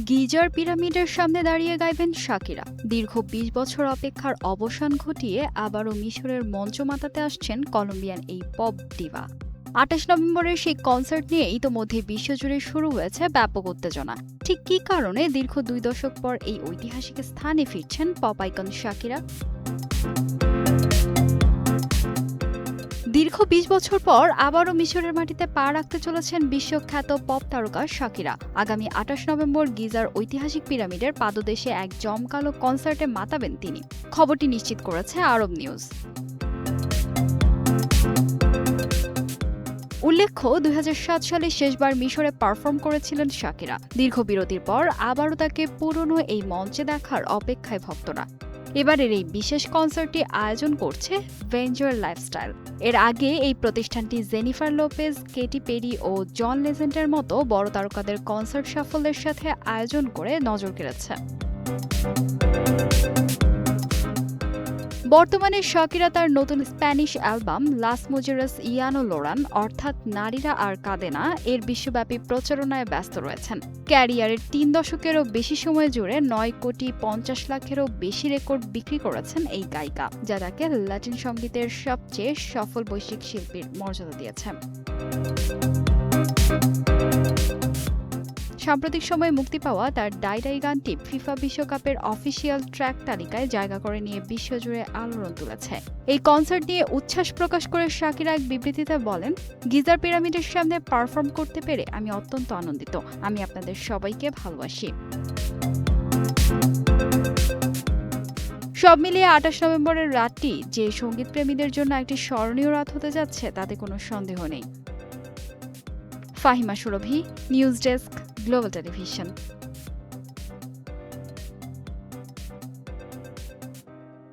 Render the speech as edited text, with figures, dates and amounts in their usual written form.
Geyser পিরামিডের সামনে দাঁড়িয়ে গাইবেন শাকিরা। দীর্ঘ ২০ বছর অপেক্ষার অবসান ঘটিয়ে আবারও মিশরের মঞ্চ মাতাতে আসছেন কলম্বিয়ান এই পপ ডিভা। ২৮ নভেম্বরের সেই কনসার্ট নিয়ে ইতোমধ্যে বিশ্বজুড়ে শুরু হয়েছে ব্যাপক উত্তেজনা। ঠিক কী কারণে দীর্ঘ ২ দশক পর এই ঐতিহাসিক স্থানে ফিরছেন পপ আইকন শাকিরা? দীর্ঘ ২০ বছর পর আবারও মিশরের মাটিতে পা রাখতে চলেছেন বিশ্বখ্যাত পপ তারকা শাকিরা। আগামী ২৮ নভেম্বর গিজার ঐতিহাসিক পিরামিডের পাদদেশে এক জমকালো কনসার্টে মাতাবেন তিনি। খবরটি নিশ্চিত করেছে আরব নিউজ। উল্লেখ্য, ২০০৭ সালে শেষবার মিশরে পারফর্ম করেছিলেন শাকিরা। দীর্ঘ বিরতির পর আবারও তাকে পুরনো এই মঞ্চে দেখার অপেক্ষায় ভক্তরা। এবারের এই বিশেষ কনসার্টটি আয়োজন করছে ভেঞ্চার লাইফস্টাইল। এর আগে এই প্রতিষ্ঠানটি জেনিফার লোপেজ, কেটি পেরি ও জন লেজেন্ডের মতো বড় তারকাদের কনসার্ট সাফল্যের সাথে আয়োজন করে নজর কেড়েছে। বর্তমানে শাকিরা তার নতুন স্প্যানিশ অ্যালবাম লাস মুজেরেস ইয়ানো লোরান অর্থাৎ নারীরা আর কাঁদে না এর বিশ্বব্যাপী প্রচারণায় ব্যস্ত রয়েছেন। ক্যারিয়ারের ৩ দশকেরও বেশি সময় জুড়ে ৯,৫০,০০,০০০-এরও বেশি রেকর্ড বিক্রি করেছেন এই গায়িকা, যা তাকে ল্যাটিন সংগীতের সবচেয়ে সফল বৈশ্বিক শিল্পীর মর্যাদা দিয়েছে। সাম্প্রতিক সময়ে মুক্তি পাওয়া তার ডাই ডাই গানটি ফিফা বিশ্বকাপের অফিসিয়াল ট্র্যাক তালিকায় জায়গা করে নিয়ে বিশ্বজুড়ে আলোড়ন তুলেছে। এই কনসার্ট নিয়ে উচ্ছ্বাস প্রকাশ করে শাকিরা এক বিবৃতিতে বলেন, গিজার পিরামিডের সামনে পারফর্ম করতে পেরে আমি অত্যন্ত আনন্দিত। আমি আপনাদের সবাইকে ভালোবাসি। সব মিলিয়ে ২৮ নভেম্বরের রাতটি যে সঙ্গীতপ্রেমীদের জন্য একটি স্মরণীয় রাত হতে যাচ্ছে তাতে কোনো সন্দেহ নেই। ফাহিমা সুরভি, নিউজ ডেস্ক, গ্লোবাল টেলিভিশন।